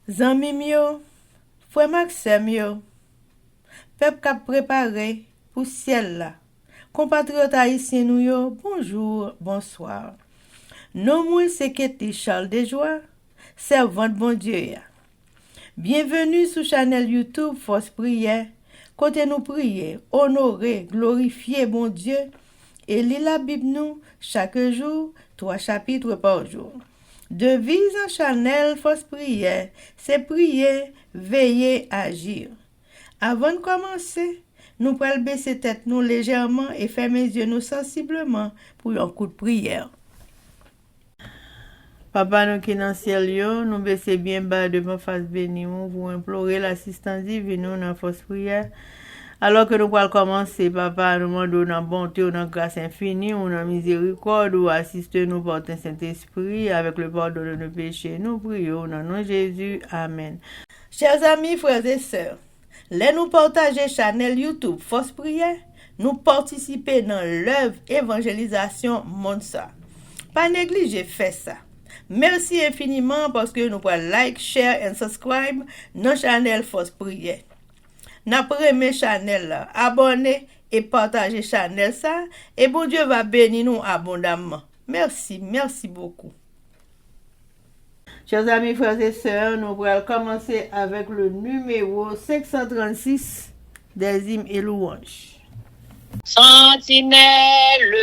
Zanmim yo, frère Maxime yo, peuple k'ap préparé pour ciel là. Compatriotes haïtiens nous yo, bonjour, bonsoir. Non moi c'est Ketty Charles Desjoie, servante bon Dieu ya. Bienvenue sur channel YouTube Force Prière, côté nous prier, honorer, glorifier bon Dieu et lire la Bible nous chaque jour, 3 chapitres par jour. Devise en channel Force Prière, c'est prier, veiller, agir. Avant de commencer, nous pouvons baisser tête nous légèrement et fermer les yeux nous sensiblement pour un coup de prière. Papa nous qui dans le ciel, nous baisser bien bas devant face bénie pour implorer l'assistance divine dans la force prière. Alors que nous allons commencer, papa, nous demandons dans bonté, dans grâce infinie, dans miséricorde, ou assister nous par ton Saint-Esprit avec le pardon de nos péchés. Nous prions dans le nom de Jésus. Amen. Chers amis, frères et sœurs, les nous partager channel YouTube Force Prière, nous participer dans l'œuvre évangélisation Monsa. Pas négliger faire ça. Merci infiniment parce que nous pouvons like, share et subscribe dans channel Force Prière. N'après mes channel, abonnez et partagez channel ça et bon Dieu va bénir nous abondamment. Merci beaucoup. Chers amis, frères et sœurs, nous allons commencer avec le numéro 536 des hymnes et louanges. Sentinelle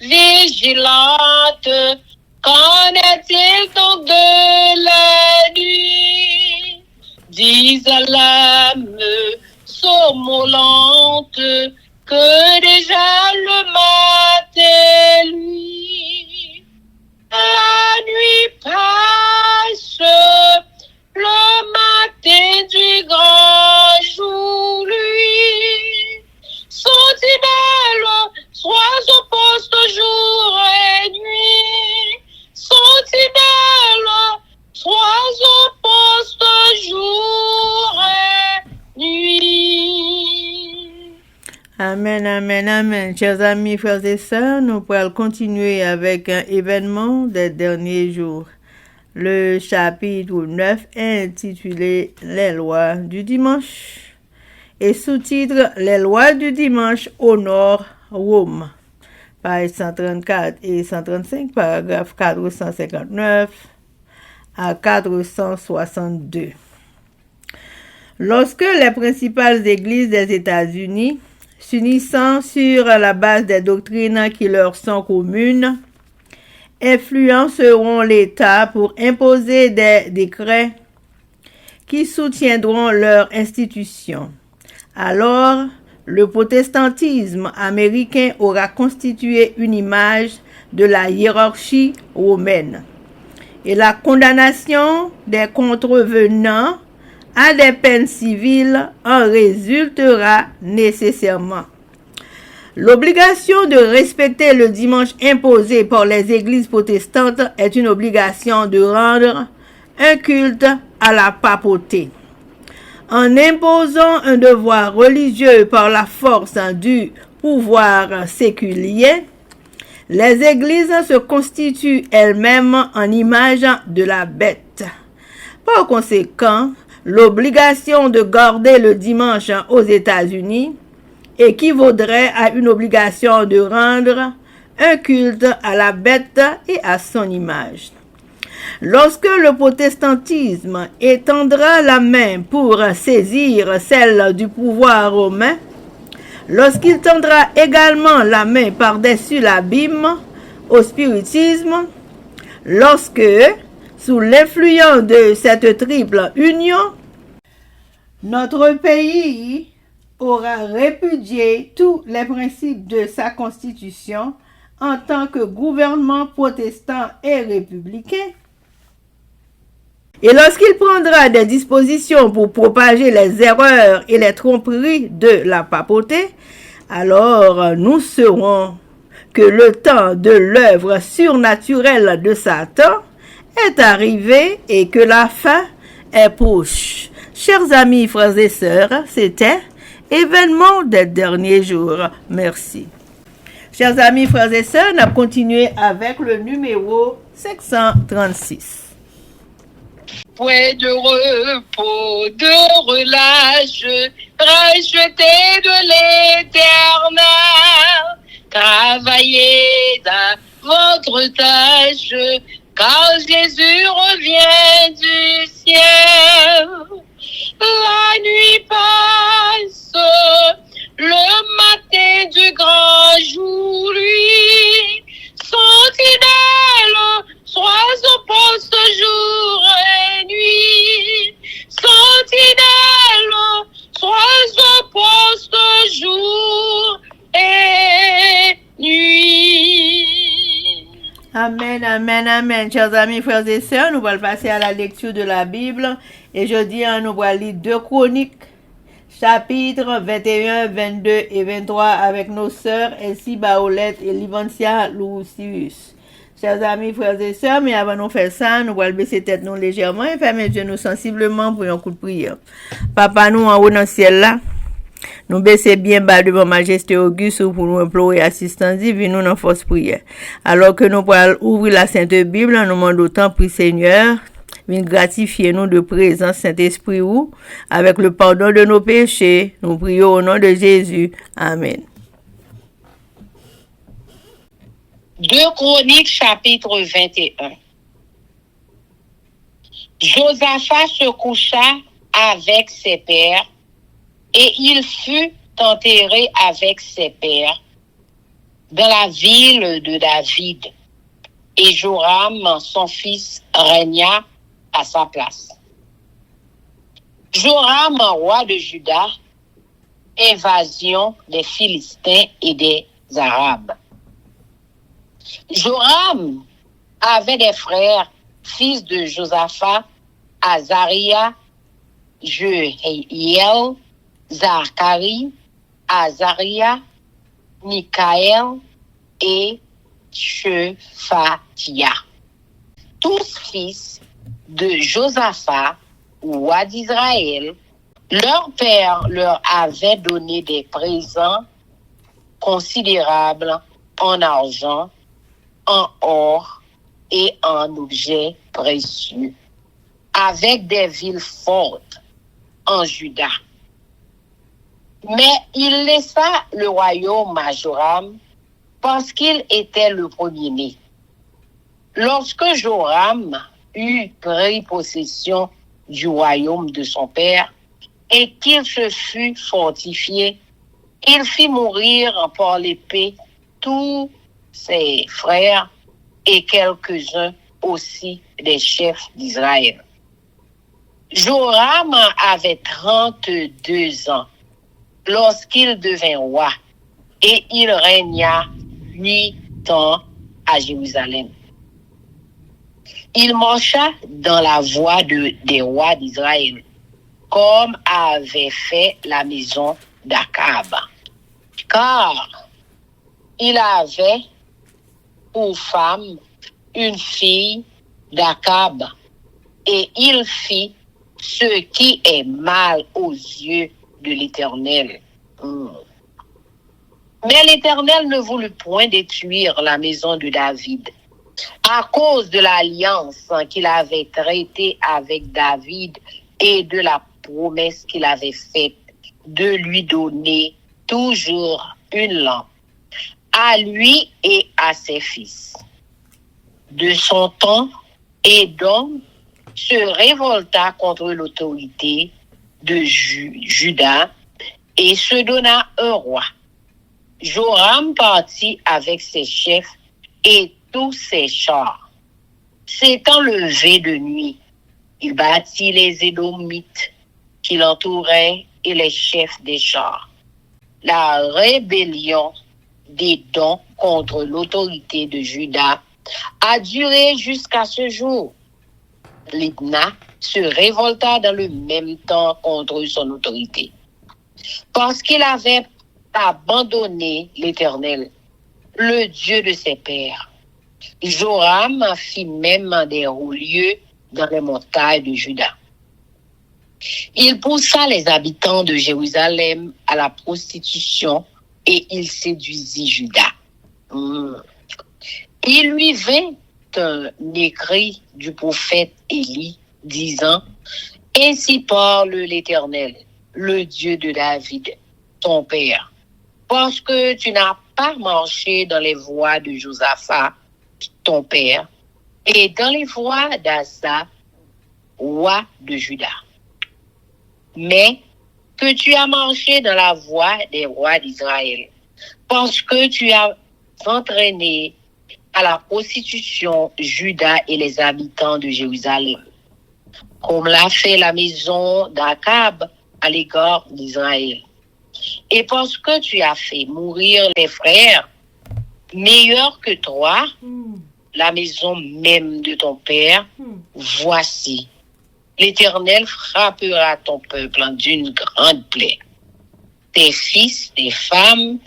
vigilante, qu'en est-il donc de la nuit? Disent l'âme somnolente que déjà le matin lui. La nuit passe, le matin du grand jour lui. Sont-ils belles, sois au poste jour et nuit. Sont-ils belles, sois au poste jour et nuit. Amen, amen, amen. Chers amis, frères et sœurs, nous pourrons continuer avec un événement des derniers jours. Le chapitre 9 est intitulé Les lois du dimanche et sous-titre Les lois du dimanche au nord Rome. Page 134 et 135, paragraphe 459 à 462. Lorsque les principales églises des États-Unis, s'unissant sur la base des doctrines qui leur sont communes, influenceront l'État pour imposer des décrets qui soutiendront leur institution, alors le protestantisme américain aura constitué une image de la hiérarchie romaine et la condamnation des contrevenants à des peines civiles en résultera nécessairement. L'obligation de respecter le dimanche imposée par les églises protestantes est une obligation de rendre un culte à la papauté. En imposant un devoir religieux par la force du pouvoir séculier, les églises se constituent elles-mêmes en image de la bête. Par conséquent, l'obligation de garder le dimanche aux États-Unis équivaudrait à une obligation de rendre un culte à la bête et à son image. Lorsque le protestantisme étendra la main pour saisir celle du pouvoir romain, lorsqu'il tendra également la main par-dessus l'abîme au spiritisme, lorsque, sous l'influence de cette triple union, notre pays aura répudié tous les principes de sa constitution en tant que gouvernement protestant et républicain, et lorsqu'il prendra des dispositions pour propager les erreurs et les tromperies de la papauté, alors nous saurons que le temps de l'œuvre surnaturelle de Satan est arrivé et que la fin est proche. Chers amis, frères et sœurs, c'était événement des derniers jours. Merci. Chers amis, frères et sœurs, nous continuons avec le numéro 536. point de repos, de relâche, racheté de l'Éternel. Travaillez à votre tâche, car Jésus revient du ciel. La nuit passe, le matin du grand jour, lui, sentinelle, sois au poste jour et nuit. Sentinelle, sois au poste jour et nuit. Amen, amen, amen. Chers amis, frères et sœurs, nous allons passer à la lecture de la Bible. Et jeudi, nous allons lire 2 Chroniques, chapitres 21, 22 et 23 avec nos sœurs Elsie Baolette et Livancia Lousius. Chers amis, frères et sœurs, mais avant de faire ça, nous allons baisser tête nous légèrement et fermer les yeux sensiblement pour un coup de prière. Papa, nous en haut dans le ciel là, nous baissons bien bas devant Majesté Auguste pour nous implorer assistance divine nous dans force prière. Alors que nous pourrons ouvrir la Sainte Bible, nous demandons autant pour Seigneur, viens gratifier nous de présence Saint-Esprit ou avec le pardon de nos péchés. Nous prions au nom de Jésus. Amen. 2 Chroniques, chapitre 21. Josaphat se coucha avec ses pères, et il fut enterré avec ses pères dans la ville de David. Et Joram, son fils, régna à sa place. Joram, roi de Juda, invasion des Philistins et des Arabes. Joram avait des frères, fils de Josaphat, Azaria, Jehiel, Zacharie, Azaria, Mikaël et Shephatia. Tous fils de Josaphat, roi d'Israël. Leur père leur avait donné des présents considérables en argent, en or et en objets précieux, avec des villes fortes en Juda. Mais il laissa le royaume à Joram parce qu'il était le premier-né. Lorsque Joram eut pris possession du royaume de son père et qu'il se fut fortifié, il fit mourir par l'épée tous ses frères et quelques-uns aussi des chefs d'Israël. Joram avait 32 ans lorsqu'il devint roi et il régna 8 ans à Jérusalem. Il marcha dans la voie des rois d'Israël, comme avait fait la maison d'Akab, car il avait pour femme une fille d'Akab, et il fit ce qui est mal aux yeux de l'Éternel. Mais l'Éternel ne voulut point détruire la maison de David à cause de l'alliance qu'il avait traitée avec David et de la promesse qu'il avait faite de lui donner toujours une lampe à lui et à ses fils. De son temps, Édom se révolta contre l'autorité de Juda et se donna un roi. Joram partit avec ses chefs et tous ses chars. S'étant levé de nuit, il battit les Édomites qui l'entouraient et les chefs des chars. La rébellion d'Édom contre l'autorité de Juda a duré jusqu'à ce jour. Libna se révolta dans le même temps contre son autorité, parce qu'il avait abandonné l'Éternel, le Dieu de ses pères. Joram fit même des hauts lieux dans les montagnes de Juda. Il poussa les habitants de Jérusalem à la prostitution et il séduisit Juda. Il lui vint un écrit du prophète Élie disant, ainsi parle l'Éternel, le Dieu de David, ton père, parce que tu n'as pas marché dans les voies de Josaphat, ton père, et dans les voies d'Asa, roi de Juda, mais que tu as marché dans la voie des rois d'Israël, parce que tu as entraîné à la prostitution Juda et les habitants de Jérusalem, comme l'a fait la maison d'Akab à l'égard d'Israël. Et parce que tu as fait mourir tes frères meilleurs que toi, la maison même de ton père, voici, l'Éternel frappera ton peuple d'une grande plaie, tes fils, tes femmes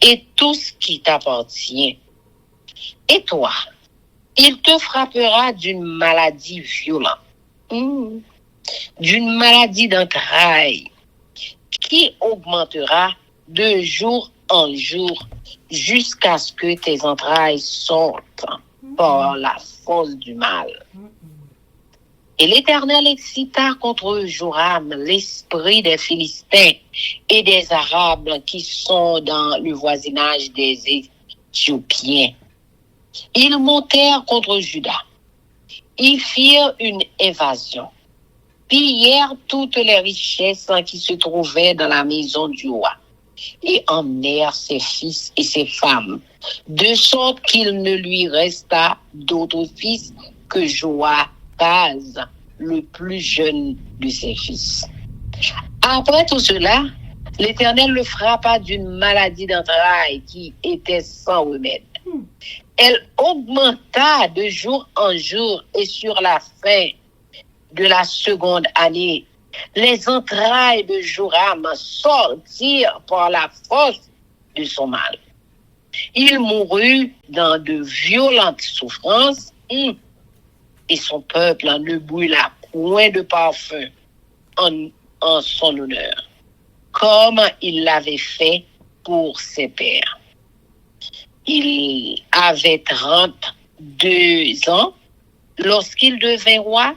et tout ce qui t'appartient. Et toi, il te frappera d'une maladie violente, d'une maladie d'entrailles, qui augmentera de jour en jour jusqu'à ce que tes entrailles sortent par la force du mal. Et l'Éternel excita contre Joram l'esprit des Philistins et des Arabes qui sont dans le voisinage des Éthiopiens. Ils montèrent contre Juda. Ils firent une invasion, pillèrent toutes les richesses qui se trouvaient dans la maison du roi et emmenèrent ses fils et ses femmes, de sorte qu'il ne lui resta d'autre fils que Joachaz, le plus jeune de ses fils. Après tout cela, l'Éternel le frappa d'une maladie d'entrailles qui était sans remède. Elle augmenta de jour en jour et sur la fin de la seconde année, les entrailles de Joram sortirent par la force de son mal. Il mourut dans de violentes souffrances et son peuple ne brûla point de parfum en son honneur, comme il l'avait fait pour ses pères. Il avait 32 ans lorsqu'il devint roi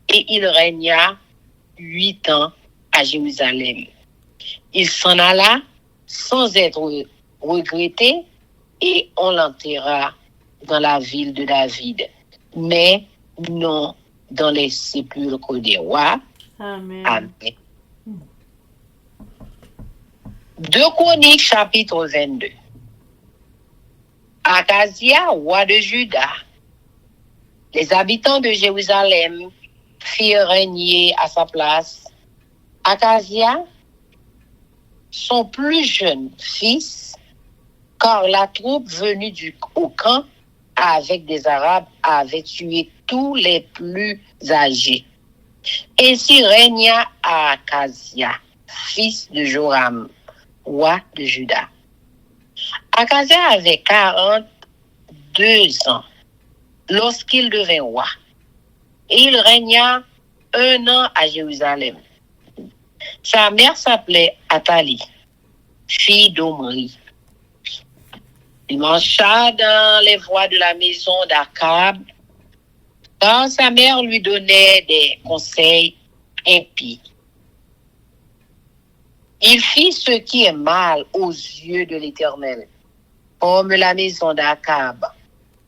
et il régna 8 ans à Jérusalem. Il s'en alla sans être regretté et on l'enterra dans la ville de David, mais non dans les sépulcres des rois. Amen. Amen. 2 Chroniques, chapitre 22. Akazia, roi de Juda, les habitants de Jérusalem firent régner à sa place Akazia, son plus jeune fils, car la troupe venue au camp avec des Arabes avait tué tous les plus âgés. Ainsi régna Akazia, fils de Joram, roi de Juda. Akazia avait 42 ans lorsqu'il devint roi. Et il régna 1 an à Jérusalem. Sa mère s'appelait Athalie, fille d'Omri. Il marcha dans les voies de la maison d'Akab, car sa mère lui donnait des conseils impies. Il fit ce qui est mal aux yeux de l'Éternel, comme la maison d'Akab,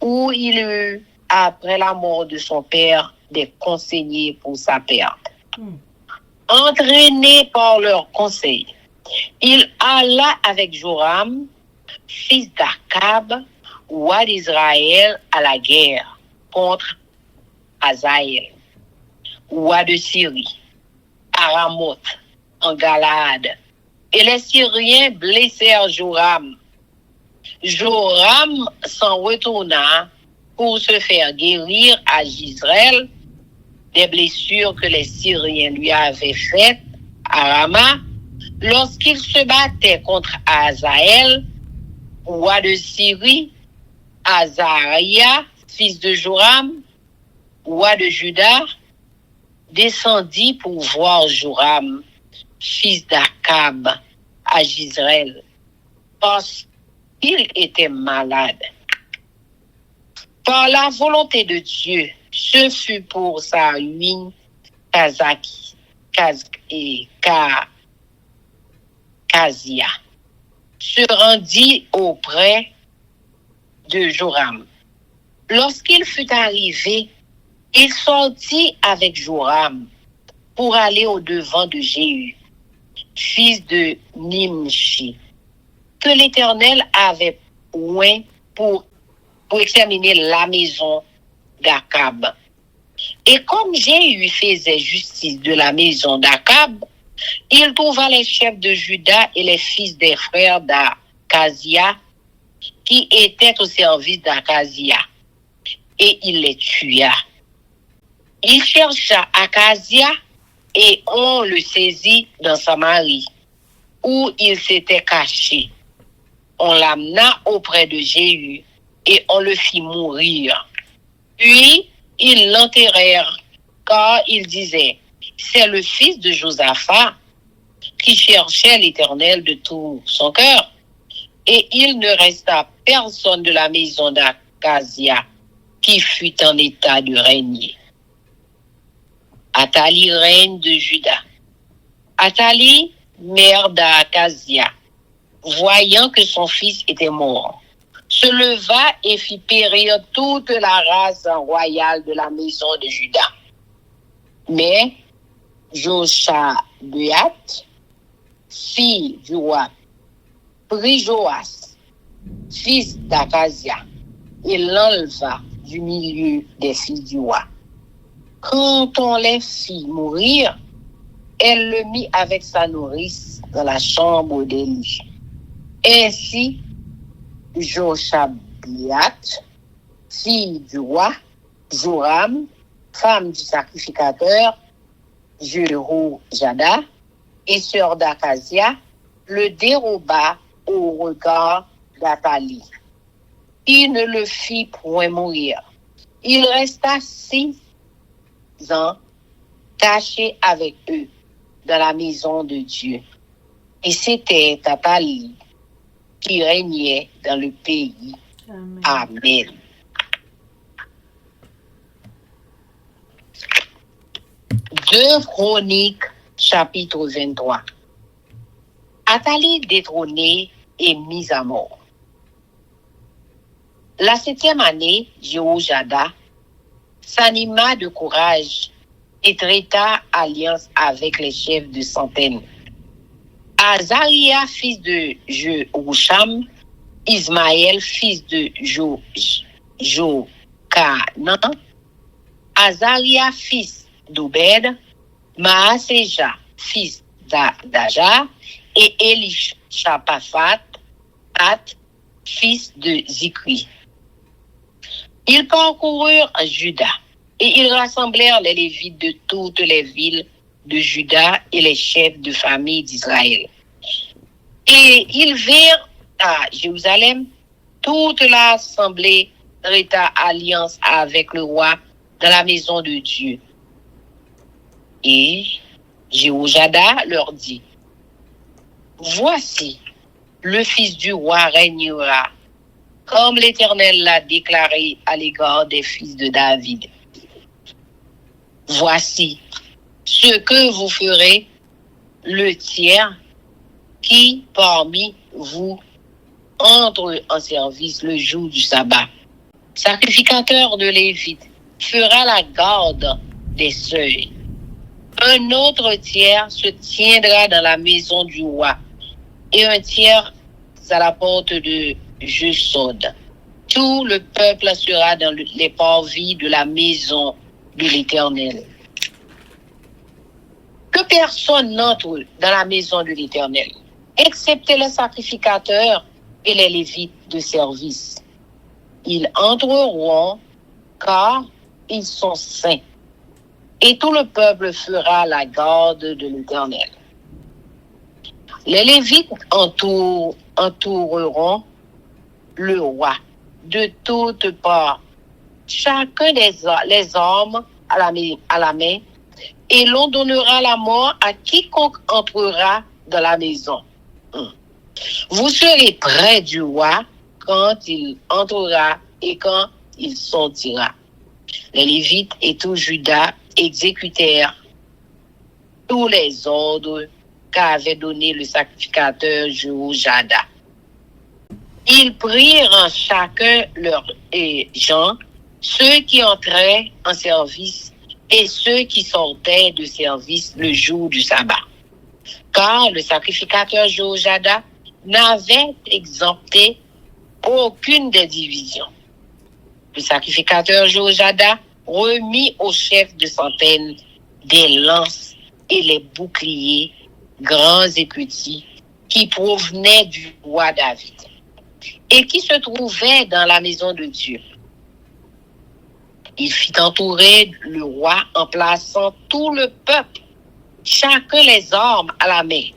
où il eut, après la mort de son père, des conseillers pour sa perte. Entraîné par leurs conseils, il alla avec Joram, fils d'Akab, roi d'Israël, à la guerre contre Hazaël, roi de Syrie, à Ramoth, en Galade. Et les Syriens blessèrent Joram. Joram s'en retourna pour se faire guérir à Jezreel des blessures que les Syriens lui avaient faites à Rama lorsqu'il se battait contre Hazaël, roi de Syrie. Azaria, fils de Joram, roi de Juda, descendit pour voir Joram, fils d'Akab, à Jezreel, parce qu'il était malade. Par la volonté de Dieu, ce fut pour sa ruine Kazia se rendit auprès de Joram. Lorsqu'il fut arrivé, il sortit avec Joram pour aller au-devant de Jéhu, fils de Nimshi, que l'Éternel avait oint pour exterminer la maison d'Akab. Et comme Jéhu faisait justice de la maison d'Akab, il trouva les chefs de Juda et les fils des frères d'Akazia qui étaient au service d'Akazia, et il les tua. Il chercha Akazia et on le saisit dans Samarie, où il s'était caché. On l'amena auprès de Jéhu et on le fit mourir. Puis ils l'enterrèrent, car ils disaient, c'est le fils de Josaphat qui cherchait l'Éternel de tout son cœur. Et il ne resta personne de la maison d'Akazia qui fut en état de régner. Athalie, reine de Juda. Athalie, mère d'Akazia, voyant que son fils était mort, se leva et fit périr toute la race royale de la maison de Juda. Mais Joshabeat, fille du roi, prit Joas, fils d'Akazia, et l'enleva du milieu des filles du roi. Quand on les fit mourir, elle le mit avec sa nourrice dans la chambre d'Élie. Ainsi, Joshabeat, fille du roi, Joram, femme du sacrificateur, Jéhojada, et sœur d'Akazia, le déroba au regard d'Athalie. Il ne le fit point mourir. Il resta 6 ans caché avec eux dans la maison de Dieu. Et c'était Athalie qui régnait dans le pays. Amen. Amen. Deux Chroniques, chapitre 23. Athalie détrônée et mise à mort. La 7e année, Jéhojada s'anima de courage et traita alliance avec les chefs de centaines. Azaria, fils de Jehosham, Ismaël, fils de Jokanan, Azaria, fils d'Obed, Maaseja, fils d'Aja, et Elishaphat, fils de Zikri. Ils parcoururent Juda et ils rassemblèrent les Lévites de toutes les villes de Juda et les chefs de famille d'Israël. Et ils virent à Jérusalem toute l'assemblée traita alliance avec le roi dans la maison de Dieu. Et Jéhojada leur dit, voici, le fils du roi régnera, comme l'Éternel l'a déclaré à l'égard des fils de David. Voici ce que vous ferez, le tiers qui parmi vous entre en service le jour du sabbat. Sacrificateur de Lévite fera la garde des seuils. Un autre tiers se tiendra dans la maison du roi et un tiers à la porte de Jesod. Tout le peuple sera dans les parvis de la maison de l'Éternel. Que personne n'entre dans la maison de l'Éternel, excepté les sacrificateurs et les Lévites de service. Ils entreront car ils sont saints. Et tout le peuple fera la garde de l'Éternel. Les Lévites entoureront le roi de toutes parts, chacun les armes à la main, et l'on donnera la mort à quiconque entrera dans la maison. Vous serez près du roi quand il entrera et quand il sortira. Les Lévites et tout Juda exécutèrent tous les ordres qu'avait donné le sacrificateur Jéhojada. Ils prirent chacun leur gens, ceux qui entraient en service et ceux qui sortaient de service le jour du sabbat. Car le sacrificateur Jéhojada n'avait exempté aucune des divisions. Le sacrificateur Jéhojada remit au chef de centaines des lances et les boucliers, grands et petits, qui provenaient du roi David et qui se trouvaient dans la maison de Dieu. Il fit entourer le roi en plaçant tout le peuple, chacun les armes à la main,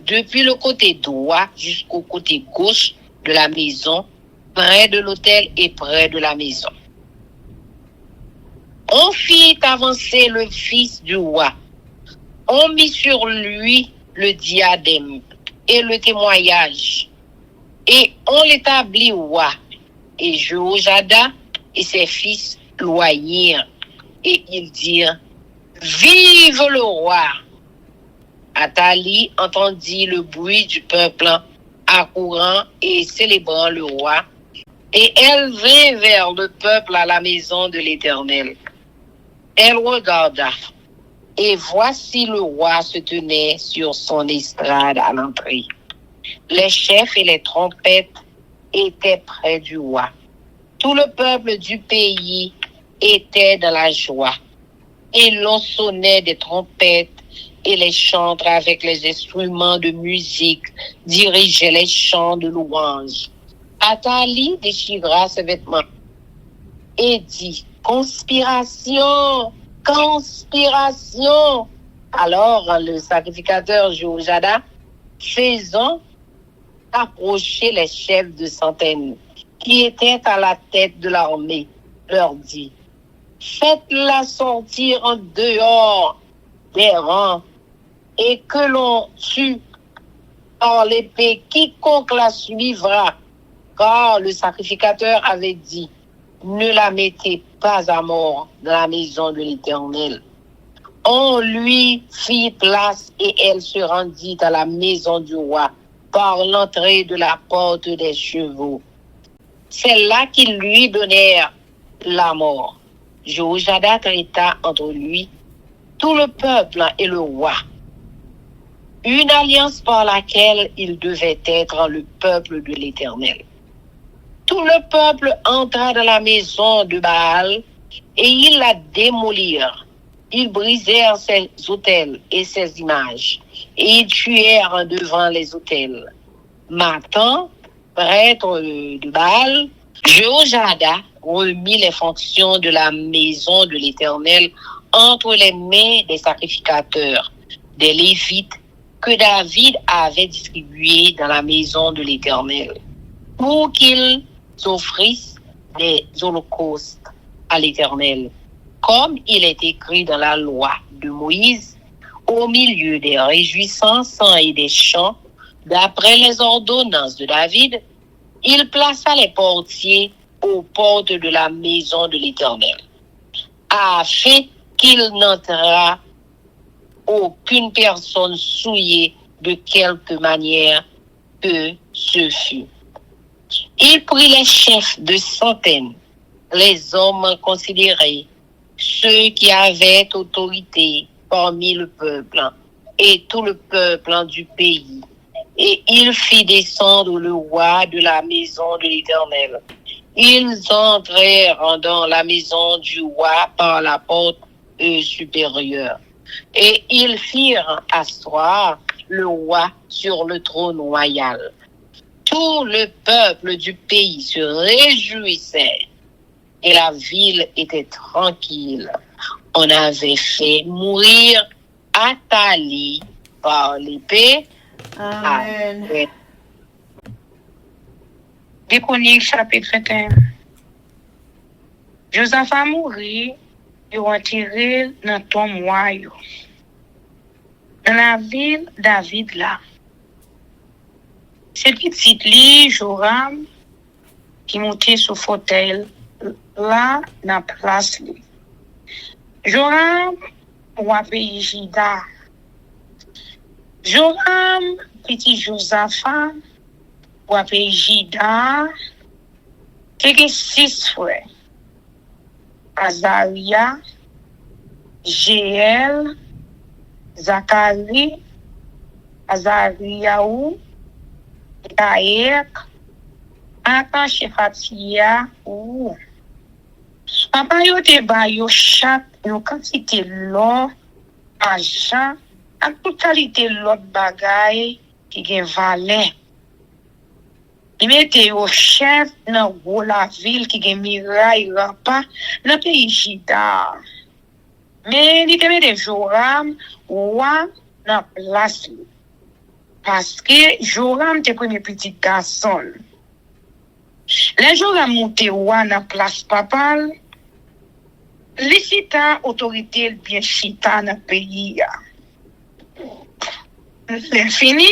depuis le côté droit jusqu'au côté gauche de la maison, près de l'autel et près de la maison. On fit avancer le fils du roi. On mit sur lui le diadème et le témoignage. Et on l'établit roi. Et Jéhojada et ses fils loyirent. Et ils dirent, vive le roi! Athalie entendit le bruit du peuple accourant et célébrant le roi. Et elle vint vers le peuple à la maison de l'Éternel. Elle regarda, et voici le roi se tenait sur son estrade à l'entrée. Les chefs et les trompettes étaient près du roi. Tout le peuple du pays était dans la joie. Et l'on sonnait des trompettes et les chantres avec les instruments de musique dirigeaient les chants de louange. Athalie déchira ses vêtements et dit, conspiration, conspiration. Alors le sacrificateur Jéhojada, faisant approcher les chefs de centaines qui étaient à la tête de l'armée, leur dit, faites-la sortir en dehors des rangs et que l'on tue par l'épée quiconque la suivra, car le sacrificateur avait dit, ne la mettez pas à mort dans la maison de l'Éternel. On lui fit place et elle se rendit à la maison du roi par l'entrée de la porte des chevaux. C'est là qu'ils lui donnèrent la mort. Jéhojada traita entre lui, tout le peuple et le roi. Une alliance par laquelle il devait être le peuple de l'Éternel. Tout le peuple entra dans la maison de Baal et ils la démolirent. Ils brisèrent ses autels et ses images et ils tuèrent devant les autels. Matan, prêtre de Baal, Jéhojada remit les fonctions de la maison de l'Éternel entre les mains des sacrificateurs, des Lévites, que David avait distribués dans la maison de l'Éternel, pour qu'ils offrissent des holocaustes à l'Éternel, comme il est écrit dans la loi de Moïse, au milieu des réjouissances et des chants, d'après les ordonnances de David, il plaça les portiers aux portes de la maison de l'Éternel, afin qu'il n'entrât aucune personne souillée de quelque manière que ce fût. Il prit les chefs de centaines, les hommes considérés, ceux qui avaient autorité parmi le peuple et tout le peuple du pays, et il fit descendre le roi de la maison de l'Éternel. Ils entrèrent dans la maison du roi par la porte supérieure. Et ils firent asseoir le roi sur le trône royal. Tout le peuple du pays se réjouissait et la ville était tranquille. On avait fait mourir Athalie par l'épée. Amen. Des Chroniques, chapitre 21. Josaphat mourit, et retiré dans ton royaume. Dans la ville David là. C'est petit lit Joram qui montait sur fauteuil là dans place li. Joram roi pays Juda Joram, petit Josaphat, wapé Jida, te gen 6 frères. Azaria, Jeel, Zacharie, Azariaou, Yaek, Atan Shefatia ou. Papa yo te ba yo chaque yo quantité l'or, argent, ak toute qualité l'autre bagay qui gen valeur. Il mette yo chef dans la ville qui gen miraille rampa dans pays Jida. Mais il te mette Joram roi dans place parce que Joram te premier petit garçon. Les Joram monté roi dans place papal. Les chita autorité bien chita dans pays. L'infini,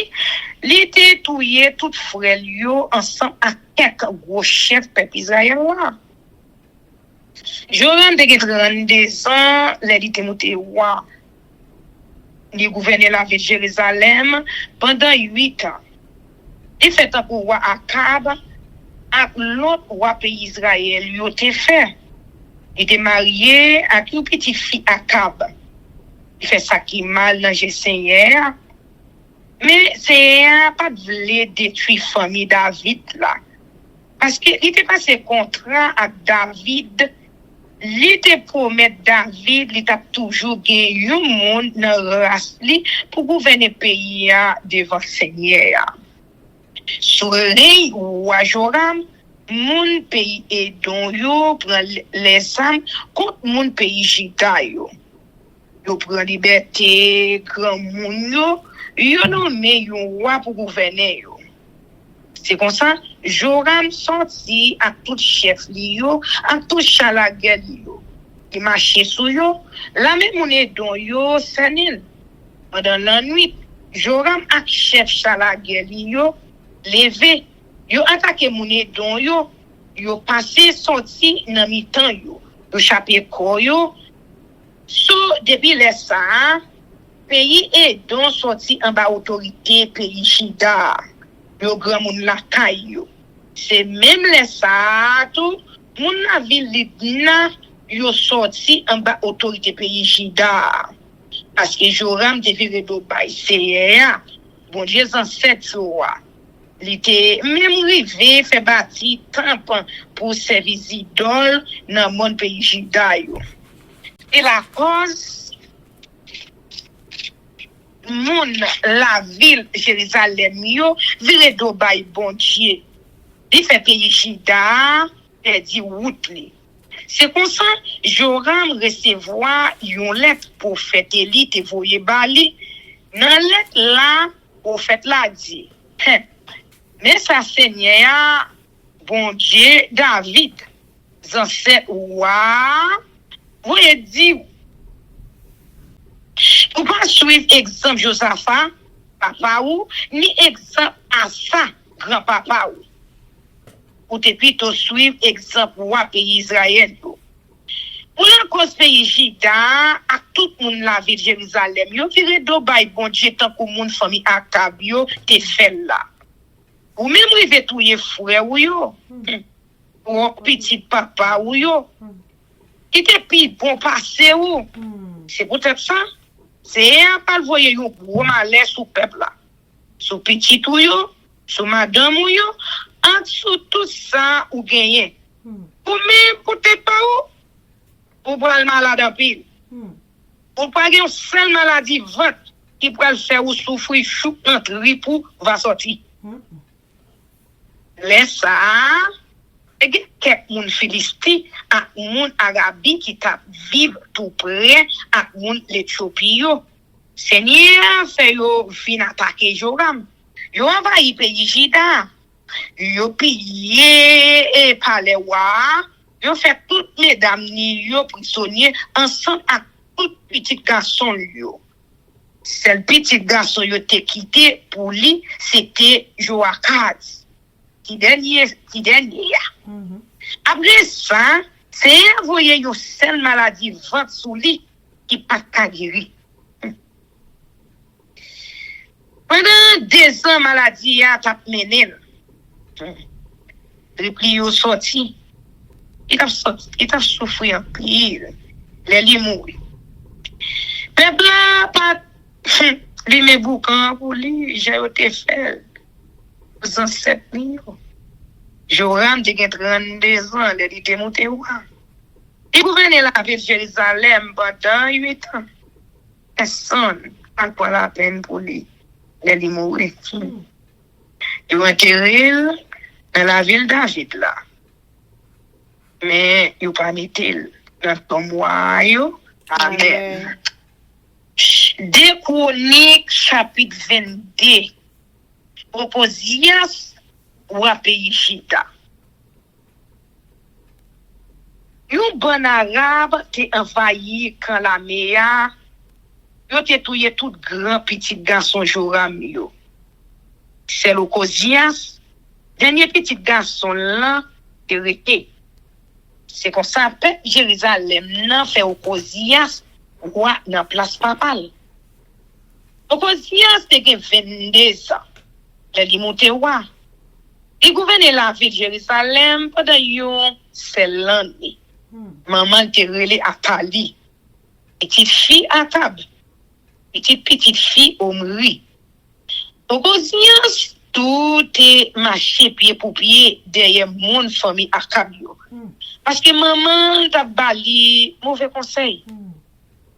l'été touillé tout frère yo ensemble à quelques gros chefs peuple Israël là. Joram te 32 ans, les te monté roi. Il gouvernait la ville de Jérusalem pendant 8 ans. Il fait un roi Akab avec l'autre roi pays Israël, yo te fait. Il était marié avec une petite fille Akab. Il fait ça qui mal dans le Seigneur. Mais c'est pas de vouloir détruire la famille David là. Parce qu'il était passé contrat avec David. Il était promet David, il a toujours gagné un monde dans la race pour gouverner le pays devant le Seigneur. Sur le règne roi Joram, mon pays Edom yo prend les âmes contre mon pays Juda yo. Yo prend liberté grand moun yo nommé yon roi pour gouverner yo. C'est comme ça Joram sorti à tout chef li yo, à tout chalaguel yo. Qui marchait sous yo, la même mon Edom yo sanil. Pendant la nuit, Joram ak chef chalaguel yo levé. Yo attaqué mon Edom yo passé sorti dans mi-temps yo chapé ko yo so depuis les ça pays Edom sorti en bas autorité pays Juda yo grand moun la kay yo c'est même les ça tout moun la ville Libna yo sorti en bas autorité pays Juda parce que Joram devait do bay c'est bon Dieu en 7 roi. Il était même rivé fait bâtir temple pour servir idole dans mon pays Juda. Et la cause la ville Jérusalem yo vire do bay bon Dieu. Il fait pays Juda et dit route li. C'est comme ça Joram recevoir une lettre prophète Élie te voye bali. Dans lettre là prophète là dit mais ça Seigneur, bon Dieu, David, ancêtre roi, vous dit, vous pas suivre exemple Josaphat, papa ou, ni exemple Asa, grand-papa ou. Ou te plutôt suivre exemple roi pays Israël. Pour la cause pays Juda, à tout le monde la ville de Jérusalem, yo vire do bay bon Dieu tant que moun famille Akab yo te fait là. Ou même rive touye frère ou yo. Ou petit papa ou yo. Qui te pi bon passé ou. C'est peut-être ça. C'est pas le voyer yo gros malaise sous peuple là. Sous petit ou yo, sous madame ou yo, en dessous tout ça ou gagné. Ou même peut-être pas ou. Ou pral malade en pile. Ou pas une seule maladie vente qui pral faire ou souffrir chou entre ripou va sortir. Laisse ça, et quelques moun Philistie, ak moun Arabi qui tap vivre tout près, ak moun l'Éthiopie yo. Seigneur fait yo fin attaquer Joram. Yo envahi pays Juda. Yo pillé et palais wa. Yo fait toutes les dames ni yo prisonniers ensemble avec tout petit garçon yo. C'est le petit garçon yo te quitté pour lui, c'était Joachaz. Qui dernier. Après ça, c'est envoyé une seule maladie vente sous lui qui pas guéri. Pendant 2 ans, maladie a tap mené. Depuis yo sorti, il a souffert en pile. Les mourir. Peuple là, pas lui met boucan pour lui, j'ai été fait. Aux ancêtres, Joram te gen 32 ans, il était monté ou. Il gouvernait la ville de Jérusalem pendant 8 ans. Personne n'a pas la peine pour lui. Il mourir. Ils vont enterrer dans la ville de David là. Mais ils n'ont pas mis dans ton moyen. Amen. 2 Chroniques chapitre 22. Okozias ou a pays Chita. Un bon arabe qui envahi quand la meya, yo te touye tout grand petit garçon Joram yo. C'est l'Okozias, dernier petit garçon là, te rete. C'est comme ça, peuple Jérusalem nan fait Okozias, roi nan place papale. Okozias te gen 22 ans. Il monté roi. Il gouvernait la ville de Jérusalem pendant seul année. Maman te relé à Tali. Petite fille à table. Petite fille Omri. Au conscience, tout est marché pied pour pied derrière mon famille à Kabio. Parce que maman t'a bali mauvais conseil.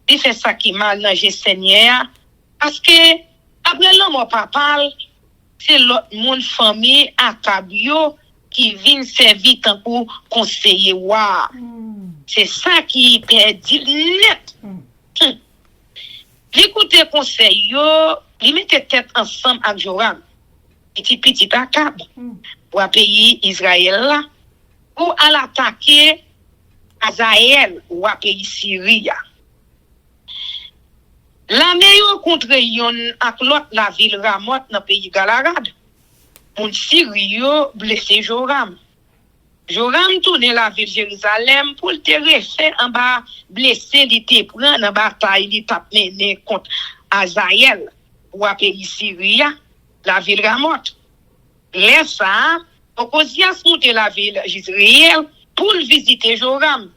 Il fait ça qui mal dans le Seigneur. Parce que après l'homme papa, c'est l'autre monde famille à Kabio qui vient servir tant pour conseiller wa. C'est ça qui perdit net. L'écouter conseil yo, il mettait tête ensemble avec Joram. Petit Akab pour pays Israël là pour l'attaquer Azaël ou à pays Syrie. La meilleure contre yon ak l'autre la ville Ramoth dans pays Galagad. Moun Syrio blessé Joram. Joram tourne la ville Jérusalem pour te refaire en bas blessé li te prend en bataille li tap mené contre Azaël ou à pays Syrie, la ville Ramoth. Laisse ça, Okozias monte la ville Israël pour visiter Joram,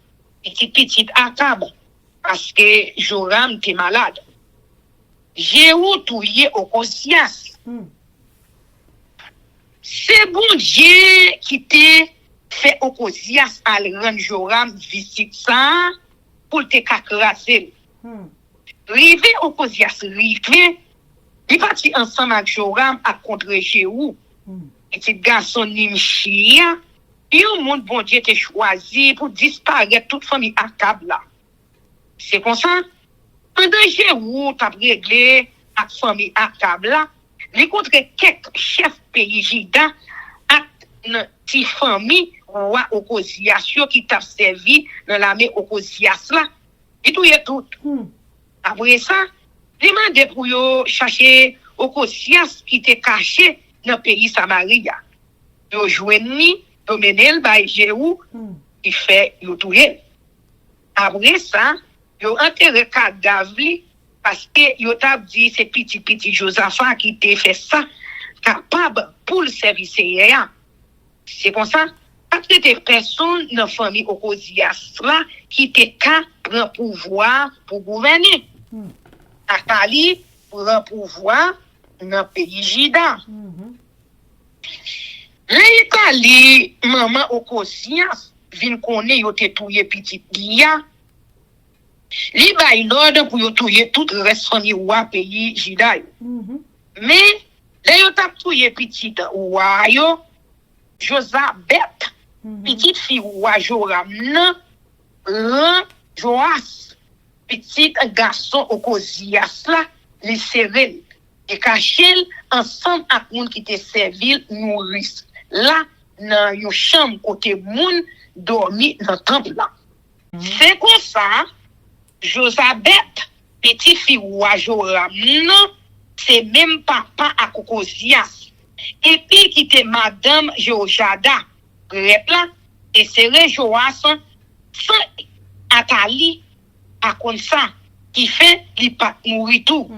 petit Akab, parce que Joram était malade. Jéhu touye Okozias. C'est bon Dieu qui te fait Okozias à rendre Joram visite ça pour te kakrasser. Rive Okozias rive, il parti ensemble avec Joram à contre Jéhu. Petit garçon Nimshia, et au monde bon Dieu te choisi pour disparaître toute famille Akab là. C'est comme ça. Pendant Jéhu t'a réglé à famille Akab là, les contre quelques chefs pays Juda à une petite famille roi Okozias qui t'a servi dans l'armée Okozias là. Et tout est tout. Après ça, il m'a demandé pour yo chercher Okozias qui était caché dans le pays Samaria. Yo joini, yo menel by Jéhu qui fait yo touye. Après ça, yo enterré cadavre parce que yo t'a dit c'est petit Josaphat qui t'a fait ça capable pour le service hier. C'est comme ça. Parce que des personnes dans la famille Okozias là qui te ka prend pouvoir pour gouverner. Akali prend pouvoir dans le pays Juda. L'Italie, maman Okozias vient connaître yo te touye petit Lia. Li bay l'ordre pour yo touye tout le reste famille roi pays Juda. Mais là yo t'a touye petit roi yo Josabeth, petite fille roi Joram nan Joas, petit garçon Okozias là, li serel et caché ensemble avec moun qui te servil nourrice. Là dans une chambre côté moun dormi dans temple là. C'est comme ça Josabeth, petite fille roi Joram nan, c'est même papa à Okozias. Et puis qui était madame Jehoiada, là, et c'est Joas sans Atali à comme ça qui fait li pas nourrir tout.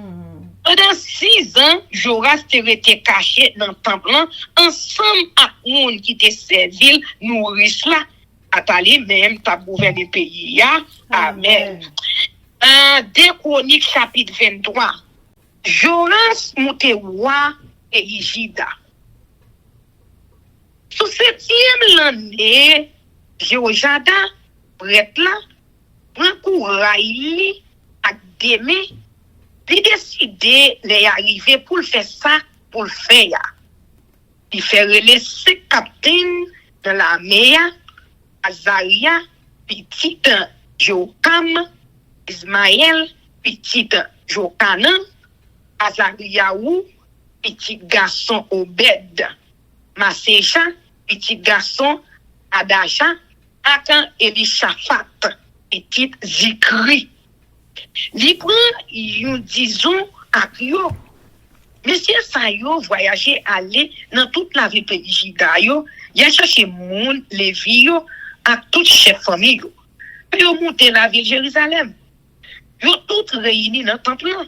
Pendant 6 ans, Joras était caché dans le temple ensemble avec les gens qui étaient servis, nourrice là. Atali même, t'as gouverné le pays. Amen. 2 Chroniques chapitre 23. Joras monté roi et Ijida. Sous 7e l'année, Jéhojada, prêtre là, prend courage à Démé, il décide d'arriver pour le faire ça, pour le faire. Il fait les 5 capitaines de l'armée, Azaria, petit Joachim, Ismaël, petit Jochanan, Azariaou, petit garçon Obed, Masécha, petit garçon Adaja, Akan Elishaphat, petit Zikri. Li prend, disons, à yo. Monsieur Sayo voyager aller dans toute la ville pays Juda yo, y a cherché moun, Lévi yo, à toute chef famille yo. Yo monter la ville Jérusalem. Yo tout réunis dans le temple là.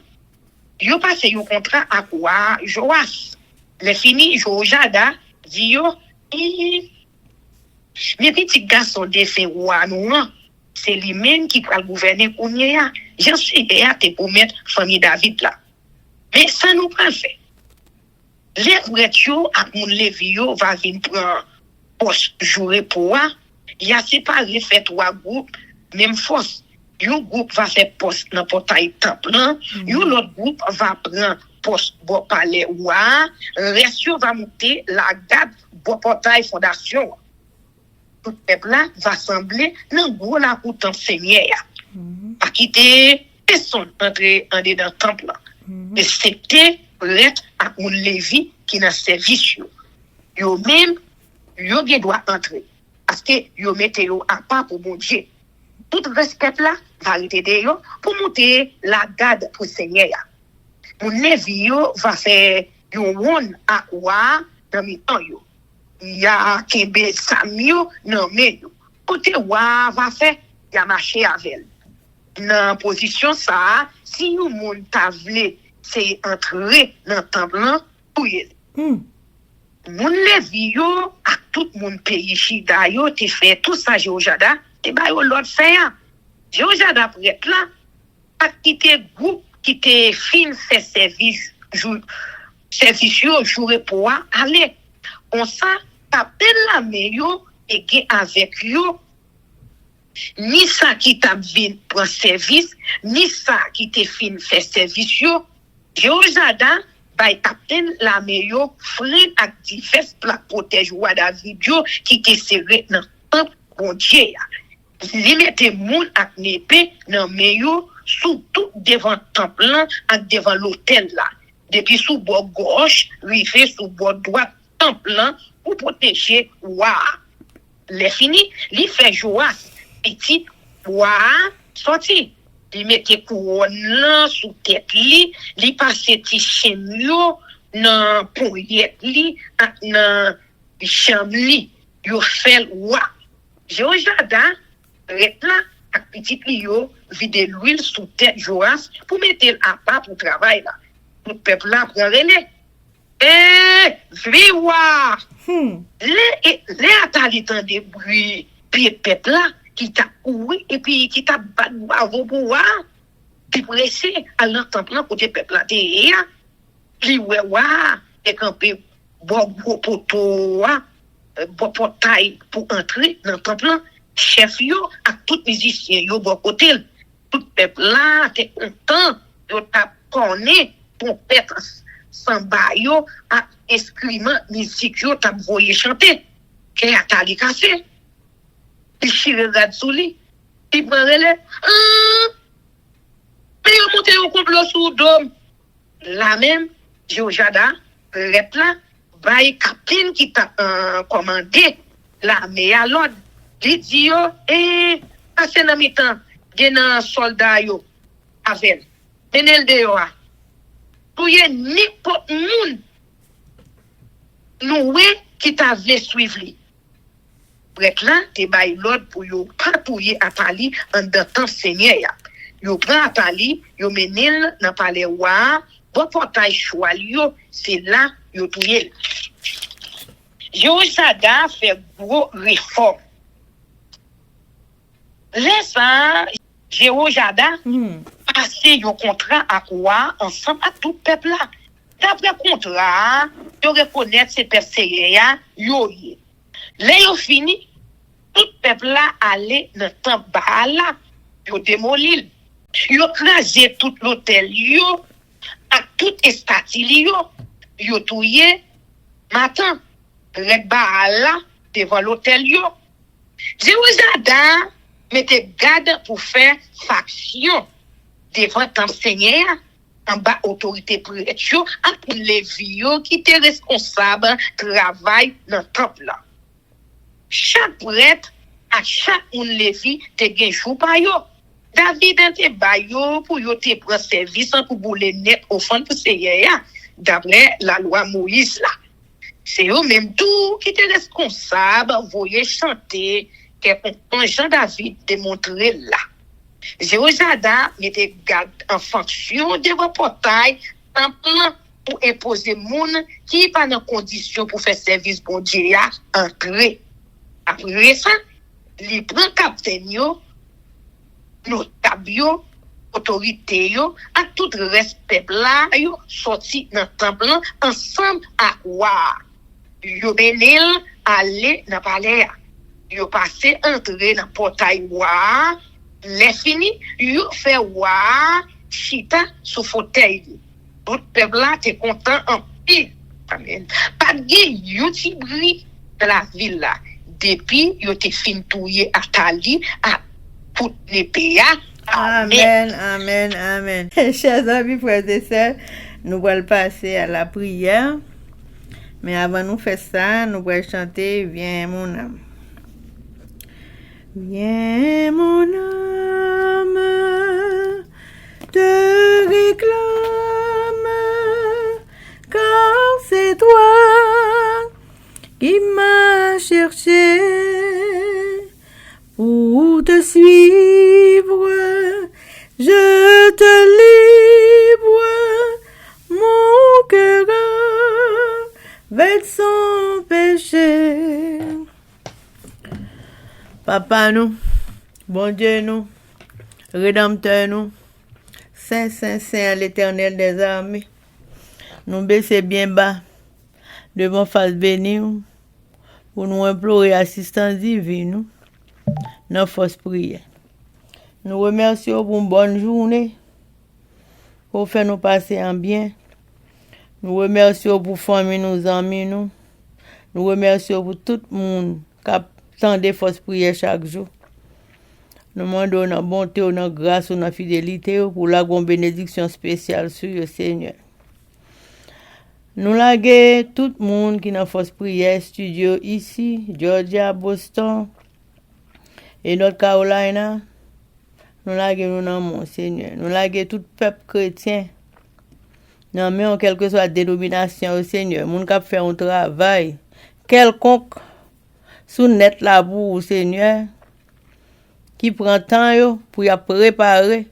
Yo passé yo contrat à quoi Joas. Les fini Jojada dit yo, mes petits garçons de ces rois nous, c'est lui-même qui va gouverner Kounia. J'en suis béate pour mettre famille David là. Mais ça nous pas fait. Les bretio à mon Lévio va venir prendre poste jouer pour il y a séparé fait 3 groupes même force. Un groupe va faire poste dans portail temple, un autre groupe va prendre poste bon palais ouah, reste va monter la garde bon portail fondation. Tout peuple là va sembler dans gros la route enseignée. Pas quitter personne entrer en dedans temple. Mais c'était prêtre à un Lévi qui dans service yo même yo doit entrer parce que yo mette yo à part pour mon Dieu. Tout respect là va arrêter yo pour monter la garde pour Seigneur. Mon Lévi yo va faire yo one à quoi dans mi-temps yo. Il y a Kembe Samio non mais côté wa va faire il a marché avec dans position ça si nous monde ta vle c'est entrer dans temple pour y mon Lévi yo à tout mon pays Chida yo te fait tout ça Jéhojada et ba yo l'autre faire Jéhojada prêtre là pas quitter groupe qui te fin fait service jour pour aller on ça t'appelle la meilleur et gain avec yo ni ça qui t'a vinn pour service ni ça qui te fin fait service yo Jéhojada by captain la meilleur frère ak divers plat protège roi David yo qui te serré dans temple bon Dieu li mette moun ak népé dans meilleur surtout devant temple ak devant l'autel là depuis sous bord gauche rivé sous bord droit temple pour protéger roi les fini li fait Joas petit roi sorti li mette couronne là sous tête li passe ti chaîne yo dans poignette li dans chambre li yo fait roi Jéhojada là ak petit li yo vide l'huile sous tête Joas pour mettre à part pour travail là tout peuple là prend relais viwa les atali tant de bruit puis peuple là qui t'a oui et puis qui t'a bat bravo pour voir puis pressé à l'entendre côté peuple là puis ouais et camper bon poteau bon portail pour entrer dans le temple chef yo à tout musicien yo bon côté tout peuple là t'es content yo t'a connaît pour pète samba yo à instrument musique yo t'a voyé chanter que atali cassé il chire gade sous lui il prend relais puis il monte au complot sous dôme la même Jéhojada prêtre là bail capitaine qui t'a commandé l'armée à l'ordre il dit yo passez dans mi-temps gen soldat yo avec tenel de yo pour y n'importe monde nous qui t'a vle suivre li prêtre là te bail l'ordre pour yo patrouiller Atali en temps Seigneur yo prend Atali yo menel dans palais roi bon portail choix yo, c'est là yo touye. Jéhoshada fait gros réforme. Laissant Jéhoshada passer un contrat à quoi ensemble à tout peuple là. D'après contrat, yo reconnaître ces persécutions yo. Là yo fini, tout peuple là aller dans temple là, yo démolir. Yo crasé tout l'hôtel yo, à tout estatili yo touye matin. Rek là devant l'hôtel yo. Jéhoshada mette garde pour faire faction devant temple Seigneur en bas autorité prêtre yo entre les vieux qui étaient responsables travail dans temple là. Chaque prêtre à chaque un levi te gen jou pa yo. David te ba yo pour yo te prendre service pour bouler net offrande pour Seigneur d'après la loi Moïse là. C'est eux même tout qui étaient responsables, voyez chanter, que Jean David démontrer là. Jéhoshada était garde en fonction de vos portails, en plan pour imposer moun qui pas dans condition pour faire service bon Dieu entrer. Après ça, les prend capitaine yo, notable yo, autorité yo, à tout respect là yo sorti dans temple ensemble à quoi yo benil aller dans palais yo passer entrer dans portail wa les fini yo fait wa chita sous fauteuil tout peuple là t'es content en pile amen pas de yo ti bri de la ville là depuis yo te fin touyer à Tali à tout les pays. Amen, amen, amen. Chers amis, frères et sœurs, nous allons passer à la prière. Mais avant de faire ça, nous allons chanter Viens mon âme. Viens mon âme, te réclame, car c'est toi qui m'as cherché pour te suivre. Je te livre mon cœur avec son péché. Papa nous, bon Dieu nous, Rédempteur nous, Saint, Saint, Saint, l'Éternel des armées, nous baisser bien bas devant face bénie pour nous implorer assistance divine dans force prière. Nous remercions pour une bonne journée, pour faire nous passer en bien. Nous remercions pour famille nos amis nous. Nous remercions pour tout le monde qui attend des forces prières chaque jour. Nous demandons notre bonté, notre grâce, notre fidélité pour la grande bénédiction spéciale sur le Seigneur. Nous laguons tout le monde qui n'a force prière studio ici, Georgia, Boston et North Carolina. Nous laguons nous mon Seigneur. Nous laguons tout peuple chrétien. Non, mais en quelque soit dénomination au Seigneur. Moun k'ap fait un travail quelconque sous net la boue au Seigneur qui prend temps yo pour y préparer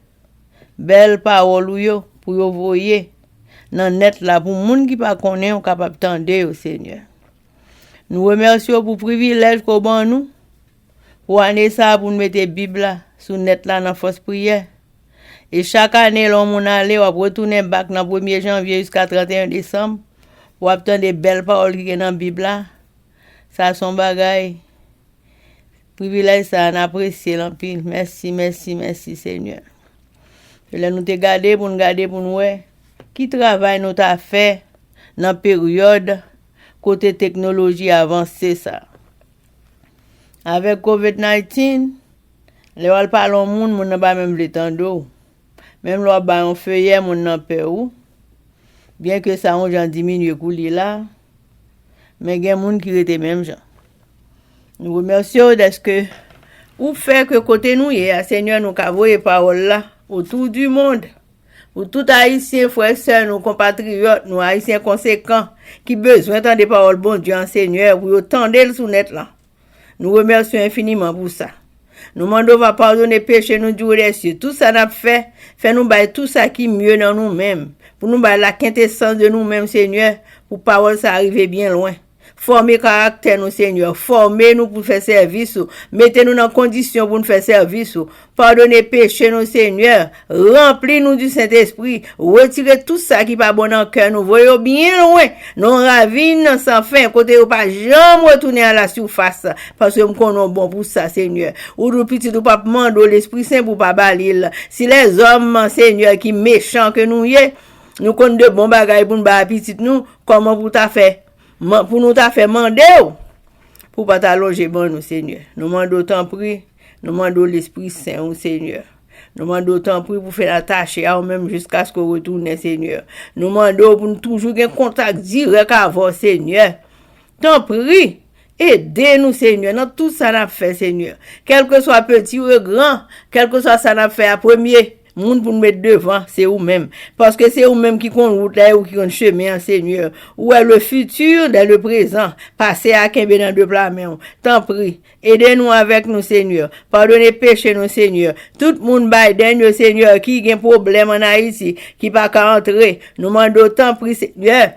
belle parole yo pour yo voyer dans net la pour moun qui pas connaît on capable tendre au Seigneur. Nous remercions pour privilège qu'on ban nous pour année ça pour nous mettre Bible là sous net là dans force prière. Et chaque année l'on aller on retourner back dans 1er janvier jusqu'à 31 décembre pour obtenir des belles paroles qui dans Bible là. Ça son bagaille. Privilège ça on apprécie l'empile. Merci, merci, merci Seigneur. Et là nous te garder pour nous qui travaille nous t'a fait dans période côté technologie avancée ça. Avec COVID-19, les wal parlons moun n'a pas même le temps d'eau. Même là ba on feuillet moun nan peur ou. Bien que ça on j'en diminue couler là. Mais gen moun qui était même gens. Nous remercions de ce que ou fait que côté nous y a Seigneur nous ka voyer parole là autour du monde. Pour tout haïtien frères sœurs nos compatriotes, nous haïtiens conséquents qui besoin d'entendre des paroles bon Dieu en Seigneur pour tendre le sous net là. Nous remercions infiniment pour ça. Nous demandons va pardonner péché nous du des cieux. Tout ça n'a fait, fait nous bailler tout ça qui mieux dans nous-mêmes. Pour nous bailler la quintessence de nous-mêmes, Seigneur, pour parole ça arriver bien loin. Former caractère nous, Seigneur. Former nous pour faire service. Mettez-nous dans condition pour nous faire service. Pardonnez péché nous, Seigneur. Remplis-nous du Saint-Esprit. Retirez tout ça qui pas bon dans le cœur. Nous voyons bien loin. Nous ravines sans fin. Côté ou pas jamais retourner à la surface. Parce que nous connaissons bon pour ça, Seigneur. Ou nous petit ou pas demander l'Esprit Saint pour pas balil. Si les hommes, Seigneur, qui méchants que nous y est, nous connaissons de bons bagages pour nous balayer petit nous, comment pour t'a fait? Pour nous t'a fait mander pour pas t'allonger bon nous Seigneur. Nous demandons autant prix, nous demandons l'Esprit Saint au Seigneur. Nous demandons autant prix pour faire la tâche à même jusqu'à ce qu'on retourne Seigneur. Nous demandons pour nous toujours un contact direct avec Seigneur. Tant prie, aidez-nous Seigneur dans tout ça n'a fait Seigneur. Quel que soit petit ou grand, quel que soit ça n'a fait à premier. Moun pour nous mettre devant, c'est vous-même. Parce que c'est vous-même qui compte route là ou qui compte chemin, Seigneur. Où est le futur dans le présent. Passez à Kembe dans deux plats mains. Tant prie. Aidez-nous avec nous, Seigneur. Pardonnez péché nous, Seigneur. Tout le monde Biden, Seigneur, qui a un problème en Haïti, qui pas qu'à entrer. Nous demandons tant prie, Seigneur.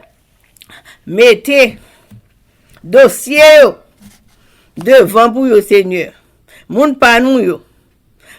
Mettez dossier devant pour vous, Seigneur. Moun pas nous, yo.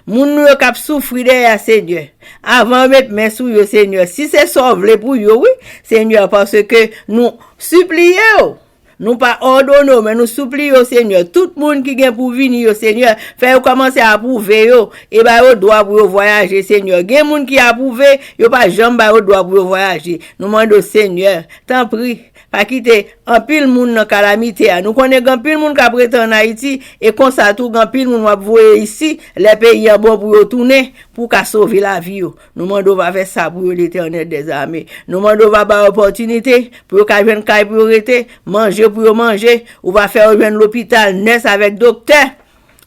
Moun nou kap souffrir derrière Seigneur. Avant mettre main sous yo Seigneur. Si c'est sauvé pour yo oui, Seigneur parce que nous supplions. Nous pas ordonnons mais nous supplions Seigneur. Tout monde qui vient pour venir Seigneur, fait commencer à approuver yo et ba yo droit pour yo voyager Seigneur. Gen moun qui approuvé, yo pas jamais ba yo droit pour yo voyager. Nous demandons Seigneur, t'en prie pas quitter en pile moun dans calamité. Nous connaissons grand pile moun qui prétend en Haïti et comme ça tout grand pile moun va voyer ici les pays en bon pour retourner pour qu'a sauver la vie. Nous demandons va faire ça pour l'Éternel des armées. Nous demandons va ba opportunité pour qu'a venir kay pour arrêter, manger pour manger, ou va faire rejoindre l'hôpital nest avec docteur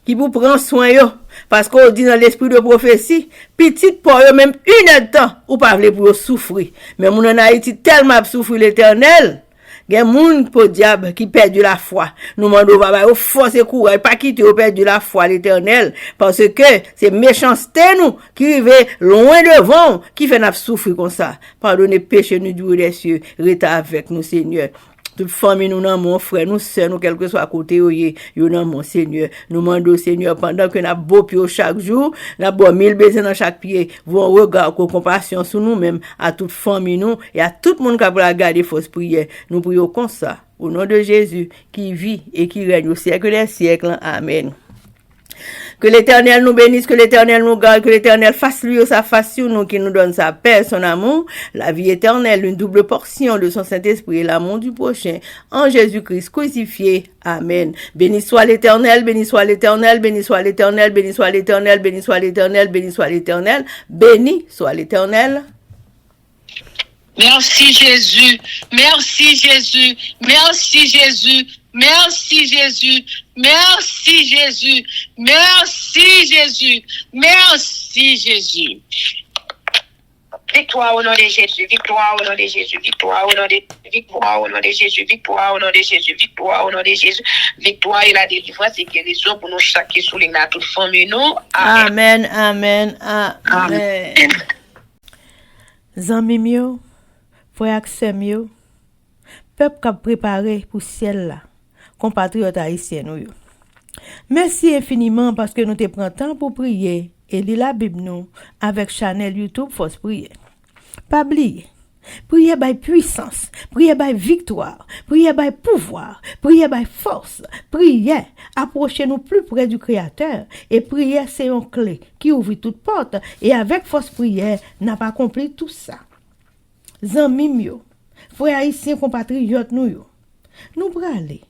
qui vous prend soin yo. Parce qu'on dit dans l'esprit de prophétie, petite pour eux même une heure de temps, ou pas vle pour souffrir. Mais moun en Haïti tellement souffrir l'Éternel. Gen moun pour diable qui perdu la foi. Nous mandons va force et courage pas quitter au perdu la foi l'Éternel parce que c'est méchanceté nous qui rive loin devant qui fait nous souffrir comme ça. Pardonnez péché nous du des cieux, reta avec nous Seigneur. Toute famille nous dans mon frère, nous sœurs, nous quel que soit à côté yo dans mon Seigneur. Nous demandons Seigneur pendant que n'a beau pied chaque jour, n'a beau 1000 baisers dans chaque pied, vont regard compassion sur nous-mêmes à toute famille nous et à tout le monde qui a regarder fausse prière. Nous prions comme ça au nom de Jésus qui vit et qui règne au siècle des siècles. Amen. Que l'Éternel nous bénisse, que l'Éternel nous garde, que l'Éternel fasse lui sa face sur nous, qui nous donne sa paix, son amour, la vie éternelle, une double portion de son Saint-Esprit et l'amour du prochain, en Jésus-Christ crucifié. Amen. Béni soit l'Éternel, béni soit l'Éternel, béni soit l'Éternel, béni soit l'Éternel, béni soit l'Éternel, béni soit l'Éternel, béni soit l'Éternel. Merci Jésus, merci Jésus, merci Jésus, merci Jésus, merci Jésus, merci Jésus, merci Jésus. Victoire au nom de Jésus, victoire au nom de Jésus, victoire au nom de Jésus, victoire au nom de Jésus, victoire au nom de Jésus, victoire et la délivrance et guérison pour nous chaque qui souligne à toute famille nous. Amen, amen, amen. Zami mio, frère Axel peuple qui a préparé pour ciel là, compatriotes haïtiens nous. Merci infiniment parce que nous te prenons temps pour prier et lire la Bible nous avec channel YouTube Force Prière. Pas oublier. Priez by puissance, priez by victoire, priez by pouvoir, priez by force, priez, approchez-nous plus près du Créateur et priez c'est une clé qui ouvre toute porte et avec force prière n'a pas accompli tout ça. Zanmi mio, frères haïtiens compatriotes nous aller,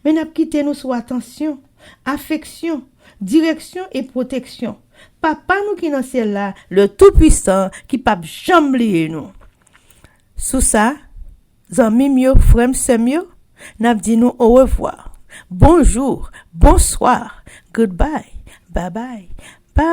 mais n'a quitté nous sous attention, affection, direction et protection. Papa nous qui dans ciel là, le tout-puissant qui pas jamais oublier nous. Sous ça, zanmi mio, frère semio, n'a dit nous au revoir. Bonjour, bonsoir, goodbye, bye bye, bye.